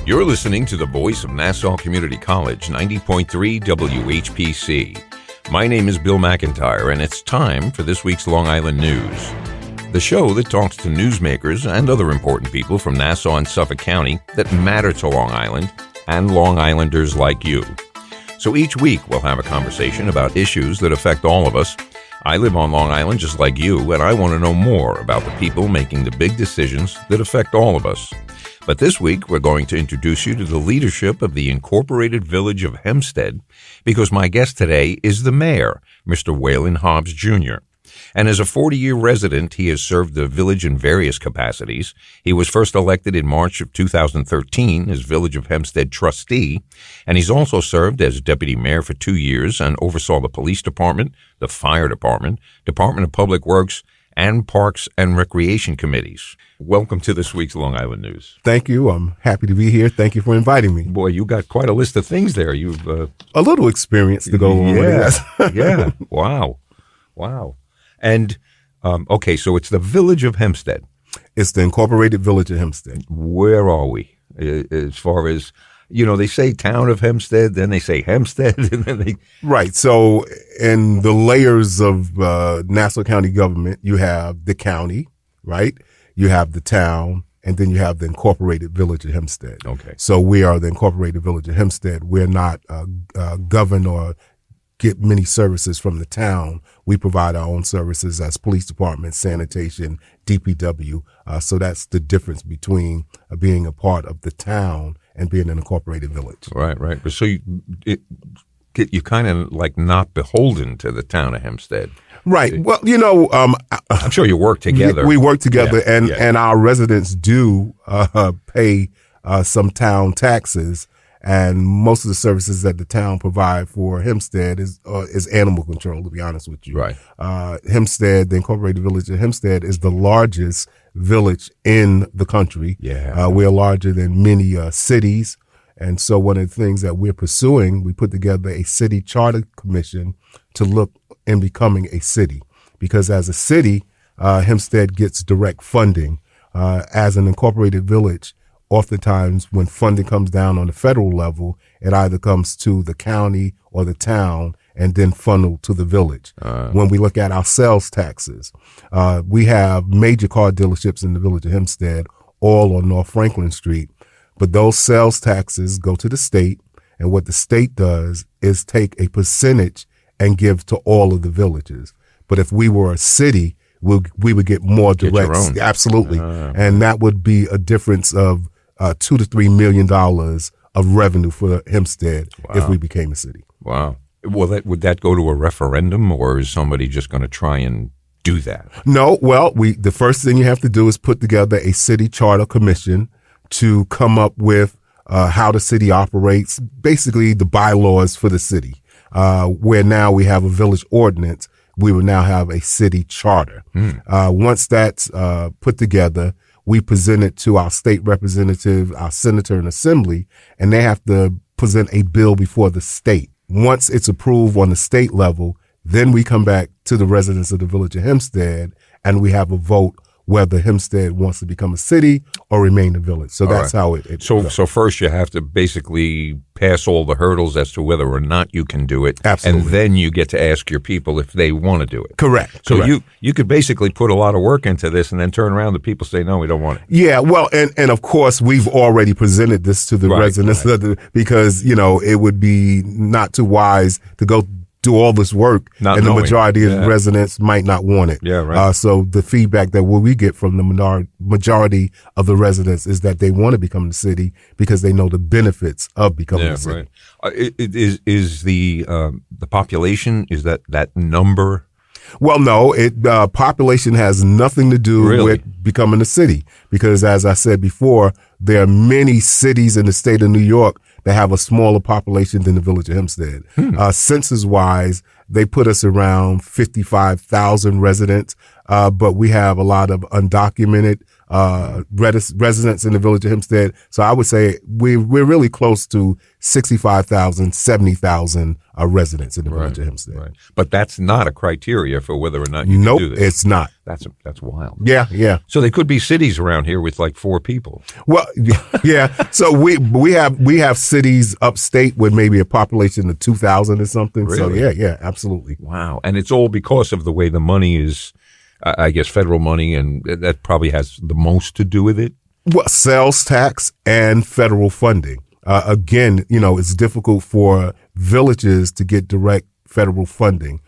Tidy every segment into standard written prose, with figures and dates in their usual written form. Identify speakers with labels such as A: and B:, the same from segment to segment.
A: You're listening to the voice of Nassau Community College, 90.3 WHPC. My name is Bill McIntyre, and it's time for this week's Long Island News, the show that talks to newsmakers and other important people from Nassau and Suffolk County that matter to Long Island and Long Islanders like you. So each week we'll have a conversation about issues that affect all of us. I live on Long Island just like you, and I want to know more about the people making the big decisions that affect all of us. But this week, we're going to introduce you to the leadership of the Incorporated Village of Hempstead, because my guest today is the mayor, Mr. Waylyn Hobbs Jr. And as a 40-year resident, he has served the village in various capacities. He was first elected in March of 2013 as Village of Hempstead Trustee, and he's also served as deputy mayor for 2 years and oversaw the police department, the fire department, Department of Public Works, and Parks and Recreation committees. Welcome to this week's Long Island News.
B: Thank you. I'm happy to be here. Thank you for inviting me.
A: Boy, you got quite a list of things there. You've
B: a little experience to go on with that.
A: Yeah. Wow. And okay, so it's the Village of Hempstead.
B: It's the Incorporated Village of Hempstead.
A: Where are we as far as, you know, they say town of Hempstead, then they say Hempstead, and then they...
B: Right. So in the layers of Nassau County government, you have the county, right? You have the town, and then you have the Incorporated Village of Hempstead.
A: Okay.
B: So we are the Incorporated Village of Hempstead. We're not governed or get many services from the town. We provide our own services as police department, sanitation, DPW. So that's the difference between being a part of the town and being an incorporated village.
A: Right. So you kind of like not beholden to the town of Hempstead.
B: Right. Well, you know,
A: I'm sure you work together.
B: We work together, and our residents do pay some town taxes. And most of the services that the town provide for Hempstead is animal control, to be honest with you.
A: Right.
B: Hempstead, the Incorporated Village of Hempstead, is the largest village in the country.
A: Yeah.
B: We're larger than many cities. And so one of the things that we're pursuing, we put together a city charter commission to look in becoming a city. Because as a city, Hempstead gets direct funding. As an incorporated village, oftentimes when funding comes down on the federal level, it either comes to the county or the town and then funneled to the village. When we look at our sales taxes, we have major car dealerships in the village of Hempstead, all on North Franklin Street. But those sales taxes go to the state, and what the state does is take a percentage and give to all of the villages. But if we were a city, we would get more direct. Absolutely. And that would be a difference of $2 to $3 million of revenue for Hempstead if we became a city.
A: Wow. Well, would that go to a referendum, or is somebody just going to try and do that?
B: No. Well, the first thing you have to do is put together a city charter commission to come up with how the city operates, basically the bylaws for the city. Where now we have a village ordinance, we will now have a city charter. Once that's put together, we present it to our state representative, our senator and assembly, and they have to present a bill before the state. Once it's approved on the state level, then we come back to the residents of the Village of Hempstead, and we have a vote whether Hempstead wants to become a city or remain a village. So that's how it goes. So
A: first you have to basically pass all the hurdles as to whether or not you can do it.
B: Absolutely.
A: And then you get to ask your people if they want to do it.
B: Correct.
A: So you could basically put a lot of work into this and then turn around, the people say, no, we don't want it.
B: Yeah, well, and of course, we've already presented this to the residents because, you know, it would be not too wise to go do all this work, and the majority of residents might not want it.
A: Yeah, right.
B: So the feedback that we get from the majority of the residents is that they want to become the city because they know the benefits of becoming the city.
A: Right. Is the population, is that number?
B: Well, no, population has nothing to do with becoming a city because, as I said before, there are many cities in the state of New York that have a smaller population than the Village of Hempstead. Census-wise, they put us around 55,000 residents, but we have a lot of undocumented residents in the Village of Hempstead. So I would say we're really close to 65,000, 70,000 residents in the Village of Hempstead.
A: Right. But that's not a criteria for whether or not you can do this.
B: Nope, it's not.
A: That's wild.
B: Yeah.
A: So there could be cities around here with like 4 people.
B: Well, yeah. So we have cities upstate with maybe a population of 2,000 or something.
A: Really?
B: So yeah, absolutely.
A: Wow. And it's all because of the way the money is, I guess, federal money, and that probably has the most to do with it.
B: Well, sales tax and federal funding. Again, it's difficult for villages to get direct federal funding.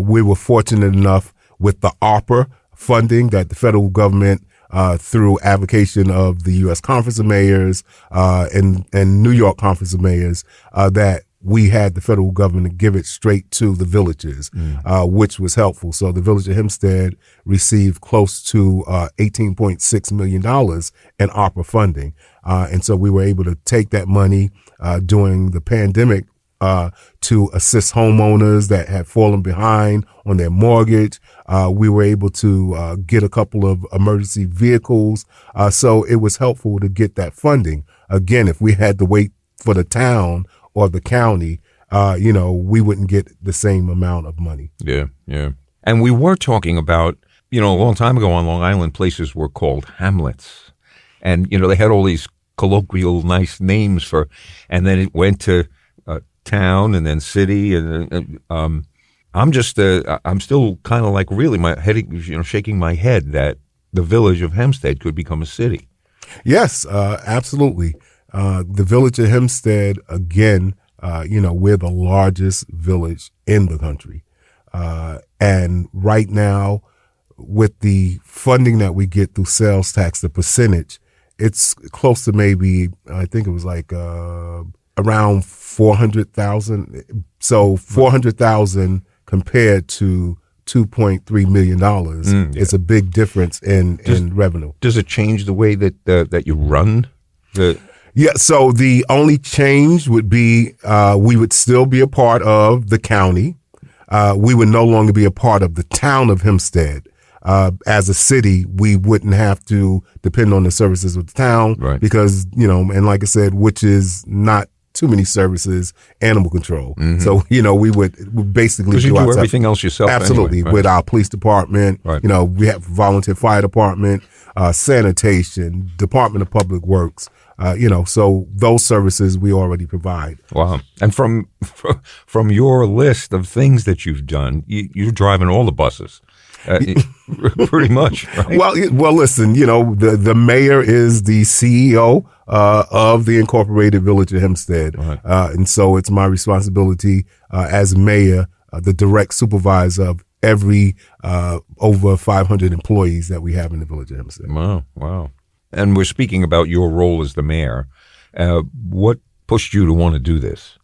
B: We were fortunate enough with the ARPA funding that the federal government, through advocation of the U.S. Conference of Mayors and New York Conference of Mayors, that we had the federal government give it straight to the villages, which was helpful. So the Village of Hempstead received close to $18.6 million in ARPA funding. And so we were able to take that money during the pandemic to assist homeowners that had fallen behind on their mortgage. We were able to get a couple of emergency vehicles. So it was helpful to get that funding. Again, if we had to wait for the town or the county, we wouldn't get the same amount of money.
A: Yeah. And we were talking about, a long time ago on Long Island, places were called hamlets. And, they had all these colloquial nice names and then it went to town and then city. And I'm still kind of like really my head, shaking my head that the Village of Hempstead could become a city.
B: Yes, absolutely. The Village of Hempstead, again, we're the largest village in the country. And right now, with the funding that we get through sales tax, the percentage, it's close to maybe, I think it was like around 400,000. So 400,000 compared to $2.3 million. It's a big difference in revenue.
A: Does it change the way that you run
B: Yeah, so the only change would be we would still be a part of the county. We would no longer be a part of the town of Hempstead. As a city, we wouldn't have to depend on the services of the town because, and like I said, which is not too many services, animal control. Mm-hmm. So, we would basically
A: do everything else yourself.
B: Absolutely.
A: Anyway,
B: with our police department, we have volunteer fire department, sanitation, Department of Public Works. So those services we already provide.
A: Wow. And from your list of things that you've done, you're driving all the buses. Pretty much. Right?
B: Well, listen, the mayor is the CEO of the Incorporated Village of Hempstead. Right. And so it's my responsibility as mayor, the direct supervisor of every over 500 employees that we have in the Village of Hempstead.
A: Wow. And we're speaking about your role as the mayor. What pushed you to want to do this?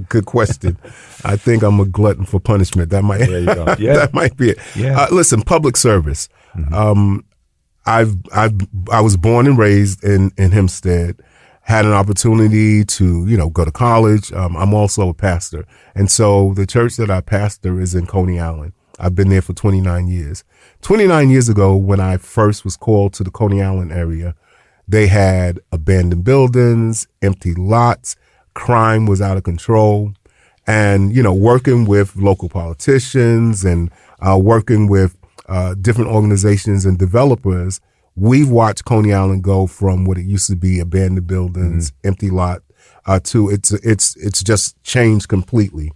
B: Good question. I think I'm a glutton for punishment. That might,
A: there you go. Yeah.
B: That might be it. Yeah. Listen, public service. Mm-hmm. I was born and raised in Hempstead, had an opportunity to, go to college. I'm also a pastor. And so the church that I pastor is in Coney Island. I've been there for 29 years. 29 years ago, when I first was called to the Coney Island area, they had abandoned buildings, empty lots, crime was out of control. And, working with local politicians and working with different organizations and developers, we've watched Coney Island go from what it used to be abandoned buildings, empty lot, to it's just changed completely.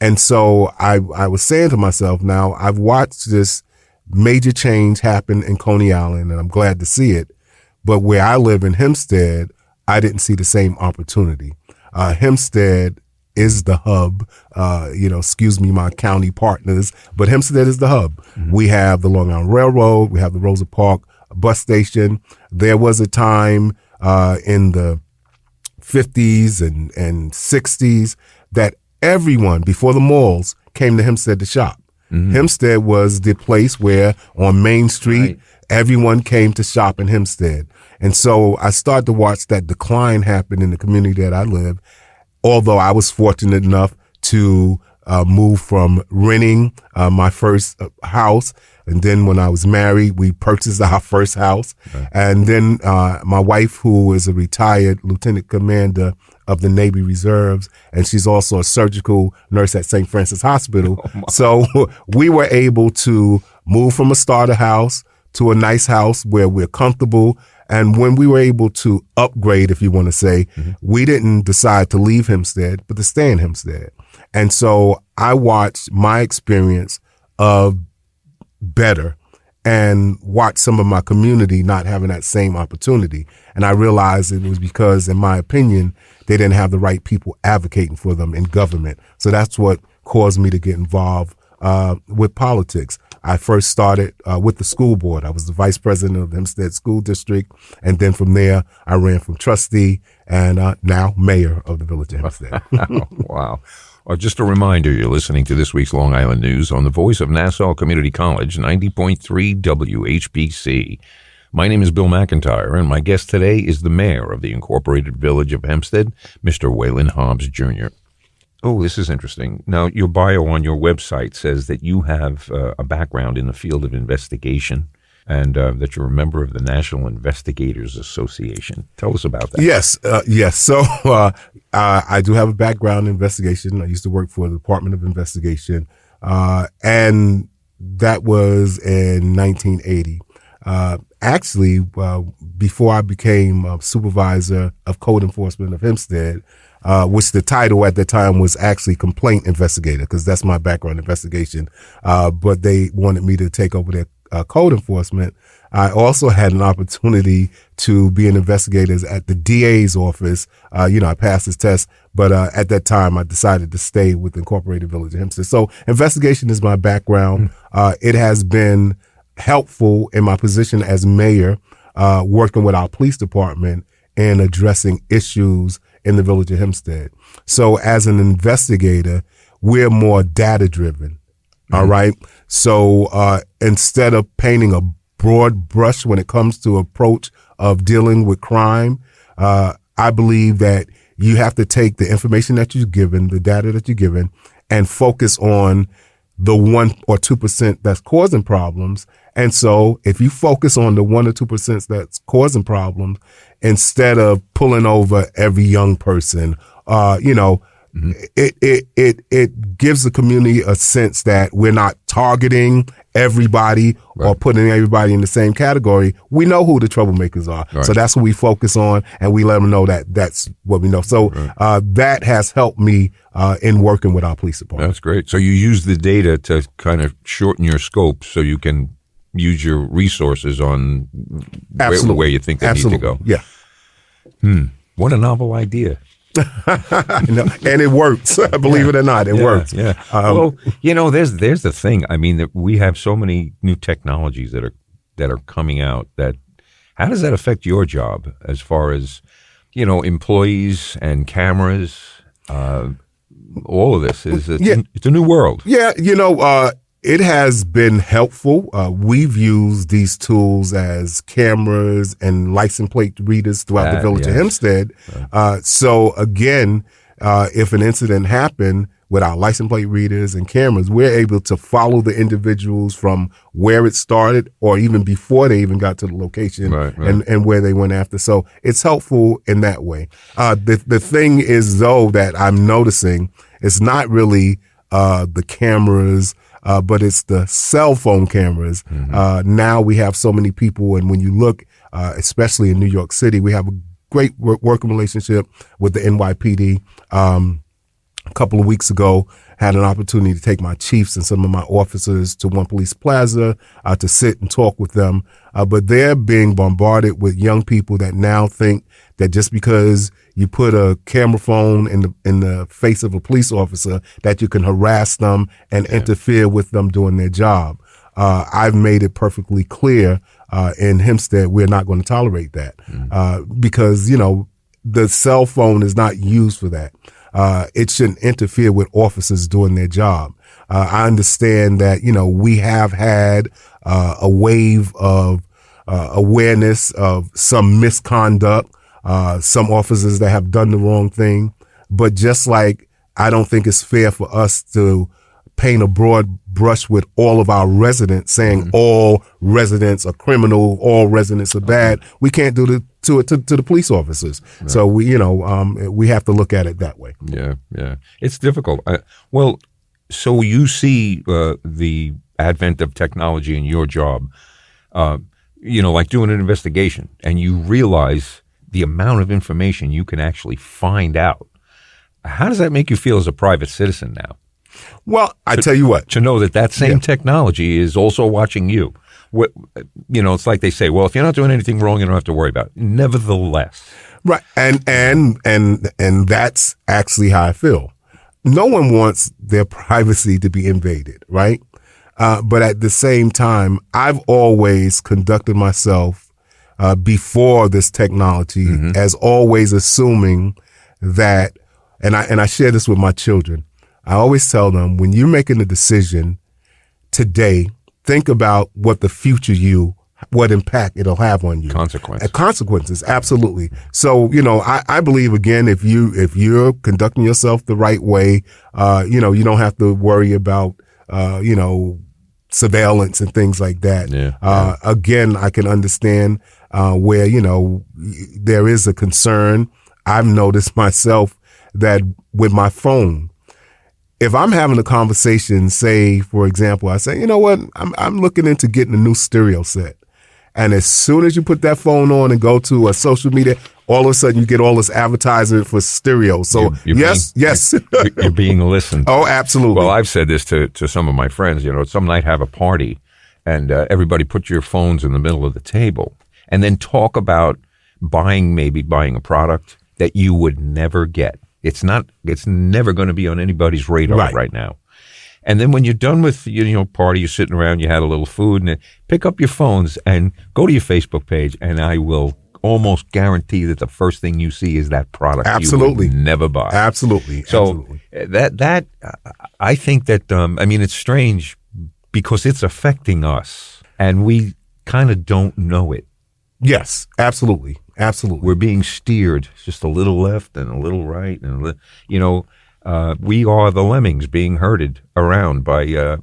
B: And so I was saying to myself, now I've watched this major change happen in Coney Island, and I'm glad to see it. But where I live in Hempstead, I didn't see the same opportunity. Hempstead is the hub, excuse me, my county partners, but Hempstead is the hub. Mm-hmm. We have the Long Island Railroad. We have the Rosa Park bus station. There was a time in the 50s and 60s that everyone, before the malls, came to Hempstead to shop. Mm-hmm. Hempstead was the place where on Main Street, everyone came to shop in Hempstead. And so I started to watch that decline happen in the community that I live, although I was fortunate enough to move from renting my first house And then when I was married, we purchased our first house. Okay. And then my wife, who is a retired lieutenant commander of the Navy Reserves, and she's also a surgical nurse at St. Francis Hospital. So we were able to move from a starter house to a nice house where we're comfortable. And when we were able to upgrade, if you want to say, we didn't decide to leave Hempstead, but to stay in Hempstead. And so I watched my experience of better and watched some of my community not having that same opportunity. And I realized it was because, in my opinion, they didn't have the right people advocating for them in government. So that's what caused me to get involved with politics. I first started with the school board. I was the vice president of the Hempstead School District. And then from there, I ran from trustee and now mayor of the Village of Hempstead.
A: Wow. Well, just a reminder, you're listening to this week's Long Island News on the voice of Nassau Community College, 90.3 WHPC. My name is Bill McIntyre, and my guest today is the mayor of the Incorporated Village of Hempstead, Mr. Waylyn Hobbs Jr. Oh, this is interesting. Now, your bio on your website says that you have a background in the field of investigation and that you're a member of the National Investigators Association. Tell us about that.
B: Yes. So I do have a background in investigation. I used to work for the Department of Investigation, and that was in 1980. Actually, before I became supervisor of code enforcement of Hempstead, which the title at the time was actually complaint investigator, because that's my background, investigation. But they wanted me to take over their code enforcement. I also had an opportunity to be an investigator at the DA's office. I passed this test, but at that time I decided to stay with the Incorporated Village of Hempstead. So investigation is my background. It has been helpful in my position as mayor, working with our police department and addressing issues in the Village of Hempstead. So as an investigator, we're more data driven. All right. So instead of painting a broad brush when it comes to approach of dealing with crime, I believe that you have to take the information that you're given, the data that you're given, and focus on the 1 or 2% that's causing problems. And so if you focus on the 1 or 2% that's causing problems, instead of pulling over every young person, it gives the community a sense that we're not targeting everybody or putting everybody in the same category. We know who the troublemakers are. Right. So that's what we focus on, and we let them know that that's what we know. So that has helped me in working with our police department.
A: That's great. So you use the data to kind of shorten your scope so you can use your resources on where you think they need to go.
B: Yeah.
A: What a novel idea.
B: And it works. Believe it or not, it works.
A: Yeah. There's the thing. I mean, that we have so many new technologies that are coming out. That how does that affect your job as far as employees and cameras? All of this it's a new world.
B: Yeah, it has been helpful. We've used these tools as cameras and license plate readers throughout the Village of Hempstead. So again, if an incident happened with our license plate readers and cameras, we're able to follow the individuals from where it started or even before they even got to the location and where they went after. So it's helpful in that way. The thing is, though, that I'm noticing, it's not really the cameras, but it's the cell phone cameras. Now we have so many people, and when you look, especially in New York City, we have a great working relationship with the NYPD. A couple of weeks ago, had an opportunity to take my chiefs and some of my officers to One Police Plaza to sit and talk with them. But they're being bombarded with young people that now think that just because you put a camera phone in the face of a police officer, that you can harass them and interfere with them doing their job. I've made it perfectly clear in Hempstead we're not going to tolerate that because, the cell phone is not used for that. It shouldn't interfere with officers doing their job. I understand that, we have had a wave of awareness of some misconduct, some officers that have done the wrong thing. But just like I don't think it's fair for us to paint a broad brush with all of our residents, saying all residents are criminal, all residents are bad. We can't do to the police officers. Right. So we have to look at it that way.
A: Yeah, it's difficult. Well, so you see the advent of technology in your job, like doing an investigation, and you realize the amount of information you can actually find out. How does that make you feel as a private citizen now?
B: Well, I tell you what.
A: To know that same technology is also watching you. It's like they say, well, if you're not doing anything wrong, you don't have to worry about it. Nevertheless.
B: Right. And that's actually how I feel. No one wants their privacy to be invaded, right? But at the same time, I've always conducted myself before this technology as always assuming that, and I share this with my children. I always tell them, when you're making a decision today, think about what the future what impact it'll have on you. Consequences, absolutely. So, I believe, again, if you're conducting yourself the right way, you don't have to worry about, surveillance and things like that. Yeah. Again, I can understand where, there is a concern. I've noticed myself that with my phone, if I'm having a conversation, say, for example, I say, you know what, I'm looking into getting a new stereo set. And as soon as you put that phone on and go to a social media, all of a sudden you get all this advertising for stereo. So yes.
A: You're being listened to.
B: Oh, absolutely.
A: Well, I've said this to some of my friends, some night have a party and everybody put your phones in the middle of the table and then talk about buying a product that you would never get. It's never going to be on anybody's radar right now. And then when you're done with party, you're sitting around, you had a little food, and pick up your phones and go to your Facebook page, and I will almost guarantee that the first thing you see is that product you would never buy.
B: Absolutely.
A: So that I think that it's strange because it's affecting us, and we kind of don't know it.
B: Yes, absolutely. Absolutely.
A: We're being steered just a little left and a little right. And, we are the lemmings being herded around by,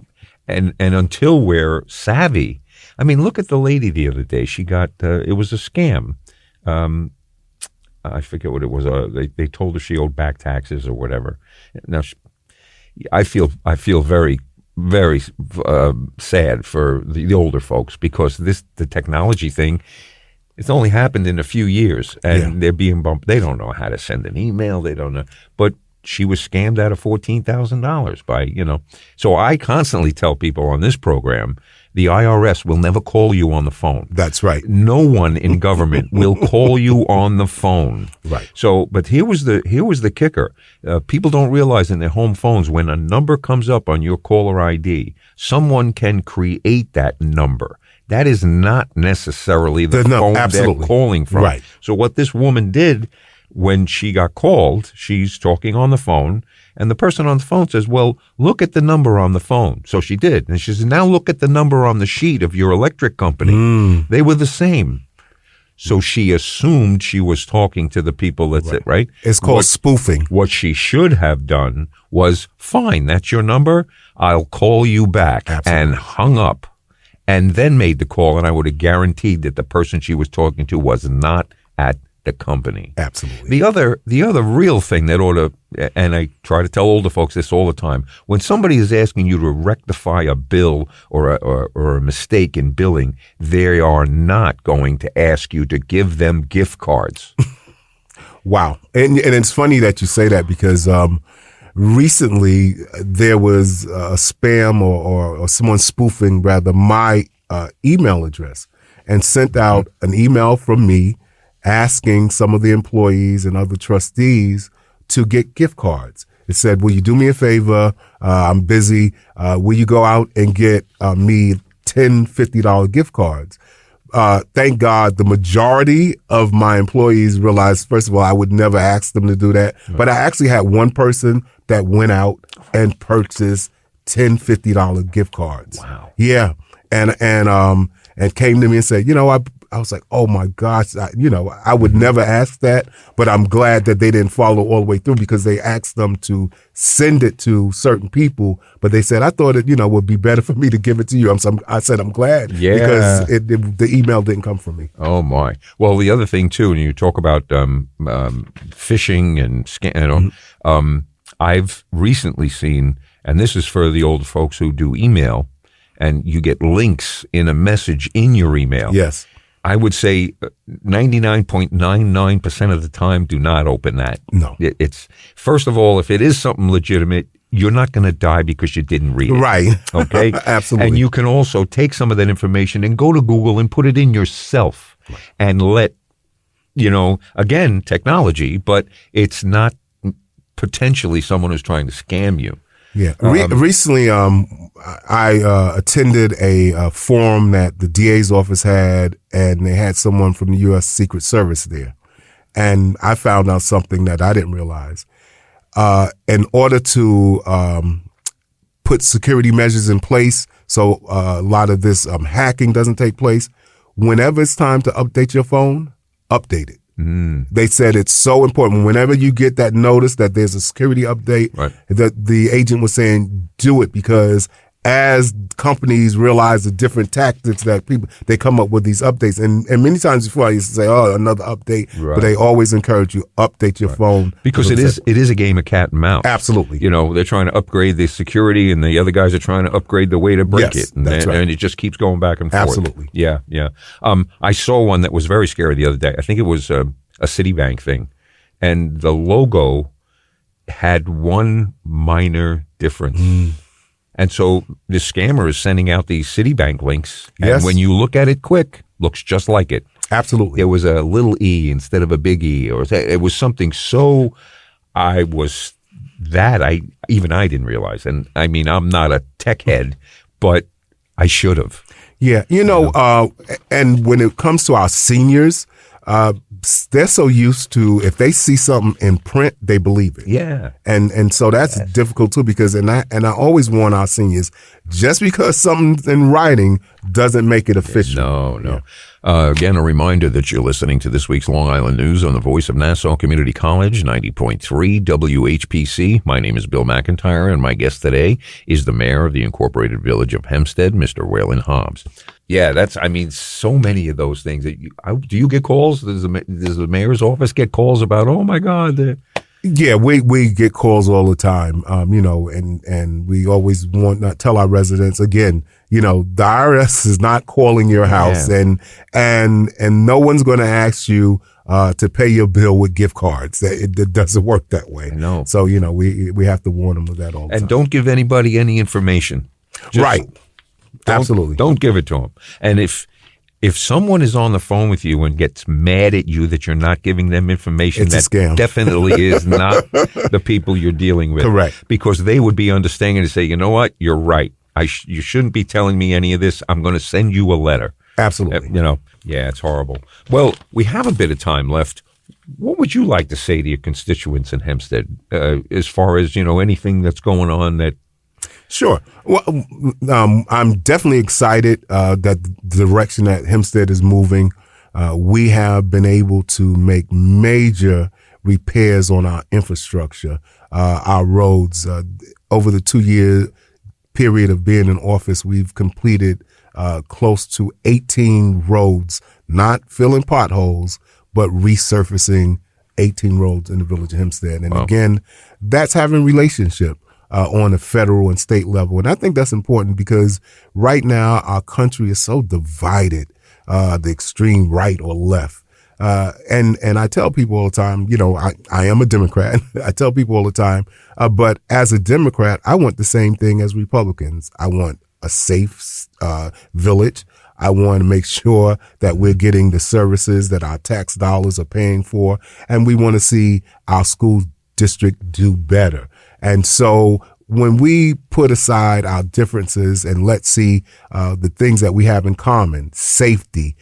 A: and until we're savvy. Look at the lady the other day. She got, it was a scam. I forget what it was. They told her she owed back taxes or whatever. Now, I feel very, very sad for the older folks because the technology thing, it's only happened in a few years, and they're being bumped. They don't know how to send an email. They don't know. But she was scammed out of $14,000 by, So I constantly tell people on this program, the IRS will never call you on the phone.
B: That's right.
A: No one in government will call you on the phone.
B: Right.
A: So, but here was the kicker. People don't realize in their home phones, when a number comes up on your caller ID, someone can create that number. That is not necessarily the phone they're calling from.
B: Right.
A: So what this woman did when she got called, she's talking on the phone, and the person on the phone says, well, look at the number on the phone. So she did. And she says, now look at the number on the sheet of your electric company. They were the same. So she assumed she was talking to the people. That's it, right?
B: It's called spoofing.
A: What she should have done was, fine, that's your number. I'll call you back.
B: Absolutely.
A: And hung up. And then made the call, and I would have guaranteed that the person she was talking to was not at the company.
B: Absolutely.
A: The other real thing that ought to, and I try to tell older folks this all the time, when somebody is asking you to rectify a bill or a mistake in billing, they are not going to ask you to give them gift cards.
B: Wow. And it's funny that you say that because recently there was a spam or someone spoofing rather my email address and sent out an email from me asking some of the employees and other trustees to get gift cards. It said, will you do me a favor? I'm busy. Will you go out and get me $10, $50 gift cards? Thank God the majority of my employees realized, first of all, I would never ask them to do that. Right. But I actually had one person that went out and purchased $10, $50 gift cards.
A: Wow.
B: Yeah. And came to me and said, I was like, oh my gosh, I would never ask that, but I'm glad that they didn't follow all the way through, because they asked them to send it to certain people, but they said, I thought it, would be better for me to give it to you. I said, I'm glad, because the email didn't come from me.
A: Oh my. Well, the other thing too, and you talk about phishing and I've recently seen, and this is for the old folks who do email, and you get links in a message in your email.
B: Yes.
A: I would say 99.99% of the time, do not open that.
B: No.
A: It's, first of all, if it is something legitimate, you're not going to die because you didn't read it.
B: Right.
A: Okay?
B: Absolutely.
A: And you can also take some of that information and go to Google and put it in yourself and let, again, technology, but it's not potentially someone who's trying to scam you.
B: Yeah. Recently, I attended a forum that the DA's office had, and they had someone from the U.S. Secret Service there. And I found out something that I didn't realize. In order to put security measures in place, so a lot of this hacking doesn't take place, whenever it's time to update your phone, update it. They said it's so important. Whenever you get that notice that there's a security update, that the agent was saying, do it, because as companies realize the different tactics that they come up with these updates. And many times before I used to say, oh, another update, but they always encourage you, update your phone.
A: Because it is a game of cat and mouse.
B: Absolutely.
A: They're trying to upgrade the security, and the other guys are trying to upgrade the way to break it. And, and it just keeps going back and forth.
B: Absolutely.
A: Yeah. I saw one that was very scary the other day. I think it was a Citibank thing. And the logo had one minor difference. And so the scammer is sending out these Citibank links. And when you look at it quick, looks just like it.
B: Absolutely.
A: There was a little E instead of a big E, or it was something so I didn't realize. And I mean, I'm not a tech head, but I should have.
B: Yeah. And when it comes to our seniors, they're so used to, if they see something in print, they believe it.
A: Yeah.
B: And so that's difficult too, because, and I always warn our seniors, just because something's in writing doesn't make it official.
A: No. Again, a reminder that you're listening to this week's Long Island News on the voice of Nassau Community College, 90.3 WHPC. My name is Bill McIntyre, and my guest today is the mayor of the Incorporated Village of Hempstead, Mr. Waylyn Hobbs. Yeah, so many of those things. Do you get calls? Does the mayor's office get calls about, oh my God?
B: Yeah, we get calls all the time, and we always want to tell our residents, again, the IRS is not calling your house, and no one's going to ask you to pay your bill with gift cards. It doesn't work that way.
A: No.
B: So, we have to warn them of that all the time.
A: And don't give anybody any information.
B: Right. Absolutely.
A: Don't give it to them. And if someone is on the phone with you and gets mad at you that you're not giving them information,
B: it's a scam.
A: Definitely is not the people you're dealing with.
B: Correct.
A: Because they would be understanding to say, you know what, you're right. You shouldn't be telling me any of this. I'm going to send you a letter.
B: Absolutely.
A: Yeah, it's horrible. Well, we have a bit of time left. What would you like to say to your constituents in Hempstead as far as, anything that's going on that?
B: Sure. Well, I'm definitely excited that the direction that Hempstead is moving. We have been able to make major repairs on our infrastructure, our roads. Over the 2-year period of being in office, we've completed close to 18 roads, not filling potholes, but resurfacing 18 roads in the village of Hempstead. And again, that's having relationship on the federal and state level. And I think that's important because right now our country is so divided, the extreme right or left. And I tell people all the time, I am a Democrat. I tell people all the time, but as a Democrat, I want the same thing as Republicans. I want a safe village. I want to make sure that we're getting the services that our tax dollars are paying for. And we want to see our school district do better. And so when we put aside our differences and let's see the things that we have in common, safety,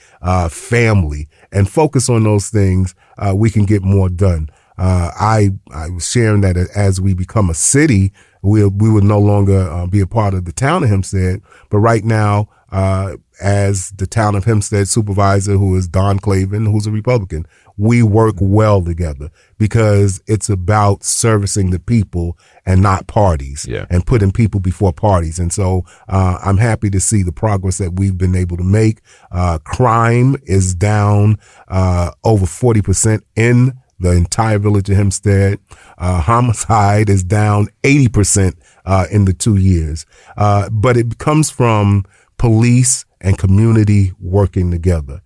B: family, and focus on those things, we can get more done. I was sharing that as we become a city, we would no longer be a part of the town of Hempstead. But right now, as the town of Hempstead supervisor, who is Don Clavin, who's a Republican. We work well together because it's about servicing the people and not parties, and putting people before parties. And so I'm happy to see the progress that we've been able to make. Crime is down over 40% in the entire village of Hempstead. Homicide is down 80% in the 2 years. But it comes from police and community working together.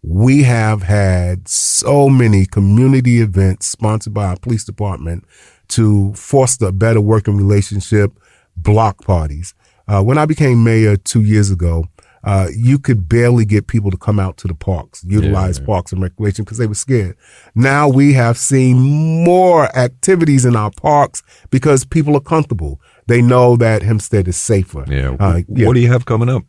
B: We have had so many community events sponsored by our police department to foster a better working relationship, block parties. When I became mayor 2 years ago, you could barely get people to come out to the parks, utilize parks and recreation because they were scared. Now we have seen more activities in our parks because people are comfortable. They know that Hempstead is safer.
A: What do you have coming up?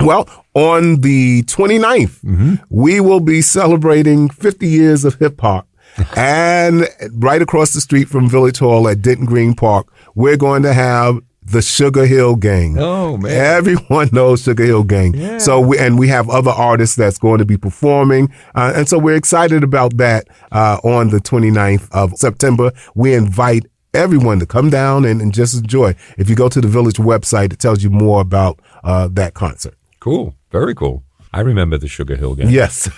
B: Well, on the 29th, we will be celebrating 50 years of hip hop. And right across the street from Village Hall at Denton Green Park, we're going to have the Sugar Hill Gang.
A: Oh, man.
B: Everyone knows Sugar Hill Gang.
A: Yeah.
B: So we have other artists that's going to be performing. And so we're excited about that on the 29th of September. We invite everyone to come down and just enjoy. If you go to the Village website, it tells you more about that concert.
A: Cool. Very cool. I remember the Sugar Hill Gang.
B: Yes.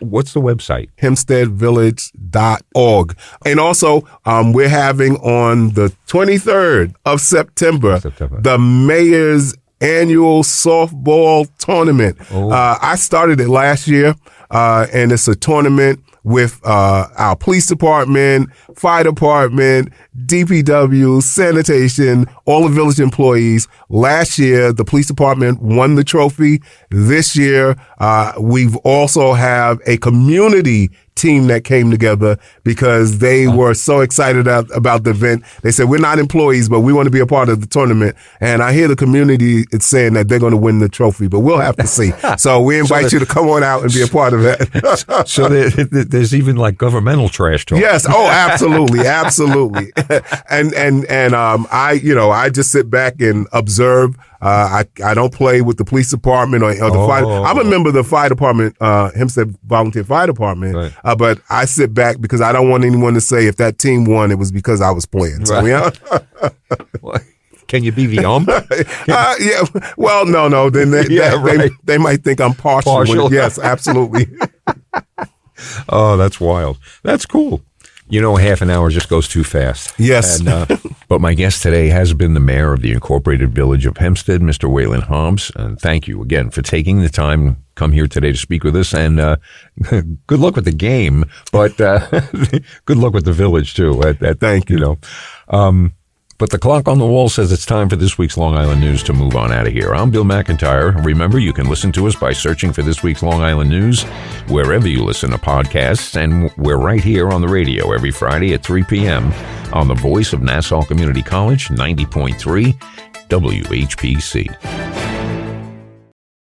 A: What's the website?
B: HempsteadVillage.org. And also, we're having on the 23rd of September. The mayor's annual softball tournament. I started it last year, and it's a tournament with our police department, fire department, DPW, sanitation, all the village employees. Last year, the police department won the trophy. This year, we've also have a community team that came together because they were so excited about the event. They said, we're not employees, but we want to be a part of the tournament. And I hear the community is saying that they're going to win the trophy, but we'll have to see. So we invite you to come on out and be a part of that.
A: So there's even like governmental trash talk.
B: Yes. Oh, absolutely. Absolutely. And I just sit back and observe. I don't play with the police department or the fire. I'm a member of the fire department, Hempstead Volunteer Fire Department. Right. But I sit back because I don't want anyone to say if that team won, it was because I was playing. So,
A: Can you be the ump?
B: Yeah. Well, no. Then they might think I'm partial. Yes, absolutely.
A: Oh, that's wild. That's cool. You know, half an hour just goes too fast.
B: Yes.
A: But my guest today has been the mayor of the Incorporated Village of Hempstead, Mr. Waylyn Hobbs. And thank you again for taking the time to come here today to speak with us. And good luck with the game, but good luck with the village, too.
B: Thank you.
A: But the clock on the wall says it's time for this week's Long Island News to move on out of here. I'm Bill McIntyre. Remember, you can listen to us by searching for this week's Long Island News wherever you listen to podcasts. And we're right here on the radio every Friday at 3 p.m. on the voice of Nassau Community College, 90.3 WHPC.